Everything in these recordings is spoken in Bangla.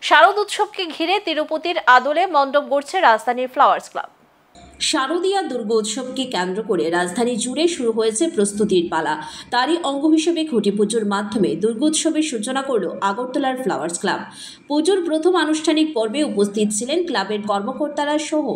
শারদ উৎসবকে ঘিরে তিরুপতির আদলে মণ্ডপ গড়ছে রাজধানীর ফ্লাওয়ার্স ক্লাব। শারদীয়া দুর্গোৎসবকে কেন্দ্র করে রাজধানী জুড়ে শুরু হয়েছে প্রস্তুতির পালা। তারই অঙ্গ হিসেবে খুঁটি পুজোর মাধ্যমে দুর্গোৎসবের সূচনা করল আগরতলার ফ্লাওয়ার্স ক্লাব। পুজোর প্রথম আনুষ্ঠানিক পর্বে উপস্থিত ছিলেন ক্লাবের কর্মকর্তারা সহ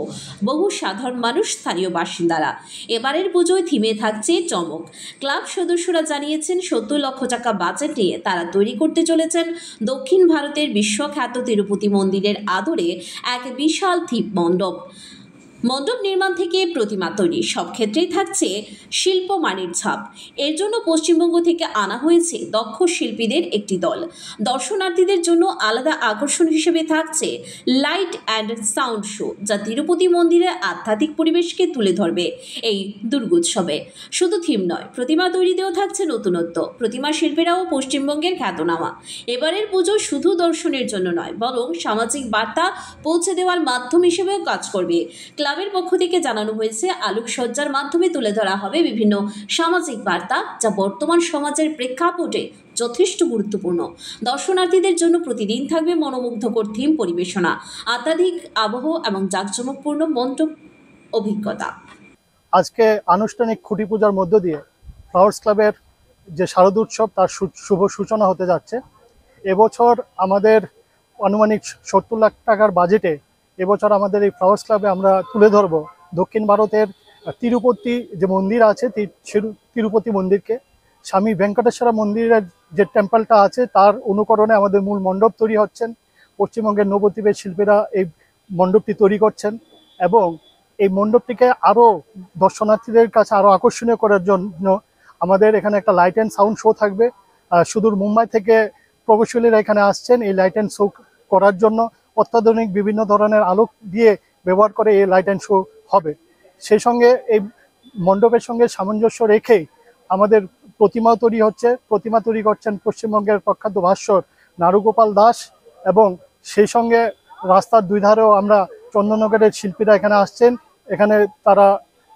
বহু সাধারণ মানুষ, স্থানীয় বাসিন্দারা। এবারের পুজোয় থিমে থাকছে চমক। ক্লাব সদস্যরা জানিয়েছেন ৭০ লক্ষ টাকা বাজেট নিয়ে তারা তৈরি করতে চলেছেন দক্ষিণ ভারতের বিশ্বখ্যাত তিরুপতি মন্দিরের আদলে এক বিশাল থিম মণ্ডপ। মণ্ডপ নির্মাণ থেকে প্রতিমা তৈরি সব ক্ষেত্রেই থাকছে শিল্পমানের ছাপ। এর জন্য পশ্চিমবঙ্গ থেকে আনা হয়েছে দক্ষ শিল্পীদের একটি দল। দর্শনার্থীদের জন্য আলাদা আকর্ষণ হিসেবে থাকছে লাইট অ্যান্ড সাউন্ড শো, যা তিরুপতি মন্দিরের আধ্যাত্মিক পরিবেশকে তুলে ধরবে। এই দুর্গোৎসবে শুধু থিম নয়, প্রতিমা তৈরিতেও থাকছে নতুনত্ব। প্রতিমা শিল্পীরাও পশ্চিমবঙ্গের খ্যাতনামা। এবারের পুজো শুধু দর্শনের জন্য নয়, বরং সামাজিক বার্তা পৌঁছে দেওয়ার মাধ্যম হিসেবেও কাজ করবে। ক্লাবের পক্ষ থেকে জানানো হয়েছে, আলোকসজ্জার মাধ্যমে তুলে ধরা হবে বিভিন্ন সামাজিক বার্তা, যা বর্তমান সমাজের প্রেক্ষাপটে যথেষ্ট গুরুত্বপূর্ণ। দর্শনার্থীদের জন্য প্রতিদিন থাকবে মনোমুগ্ধকর থিম পরিবেশনা, আধ্যাত্মিক আবহ এবং জাঁকজমকপূর্ণ মণ্ডপ অভিজ্ঞতা। আজকে আনুষ্ঠানিক খুঁটি পূজার মধ্য দিয়ে ফ্লাওয়ার্স ক্লাবের যে শারদ উৎসব তার শুভ সূচনা হতে যাচ্ছে। এবছর আমাদের আনুমানিক ৭০ লাখ টাকার বাজেটে এবছর আমাদের এই ফ্লাওয়ার্স ক্লাবে আমরা তুলে ধরব দক্ষিণ ভারতের তিরুপতি যে মন্দির আছে, তিরুপতি মন্দিরকে। স্বামী ভেঙ্কটেশ্বর মন্দিরের যে টেম্পলটা আছে তার অনুকরণে আমাদের মূল মণ্ডপ তৈরি হচ্ছেন। পশ্চিমবঙ্গের নবদ্বীপের শিল্পীরা এই মণ্ডপটি তৈরি করছেন এবং এই মণ্ডপটিকে আরও দর্শনার্থীদের কাছে আরও আকর্ষণীয় করার জন্য আমাদের এখানে একটা লাইট অ্যান্ড সাউন্ড শো থাকবে। সুদূর মুম্বাই থেকে প্রকৌশলীরা এখানে আসছেন এই লাইট অ্যান্ড শো করার জন্য। অত্যাধুনিক বিভিন্ন ধরনের আলোক দিয়ে ব্যবহার করে এই লাইট অ্যান্ড শো হবে। সেই সঙ্গে এই মণ্ডপের সঙ্গে সামঞ্জস্য রেখেই আমাদের প্রতিমা তৈরি হচ্ছে। প্রতিমা তৈরি করছেন পশ্চিমবঙ্গের প্রখ্যাত ভাস্কর নারুগোপাল দাস এবং সেই সঙ্গে রাস্তার দুই ধারেও আমরা চন্দননগরের শিল্পীরা এখানে আসছেন। এখানে তারা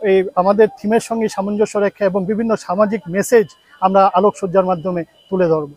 এই আমাদের থিমের সঙ্গে সামঞ্জস্য রেখে এবং বিভিন্ন সামাজিক মেসেজ আমরা আলোকসজ্জার মাধ্যমে তুলে ধরব।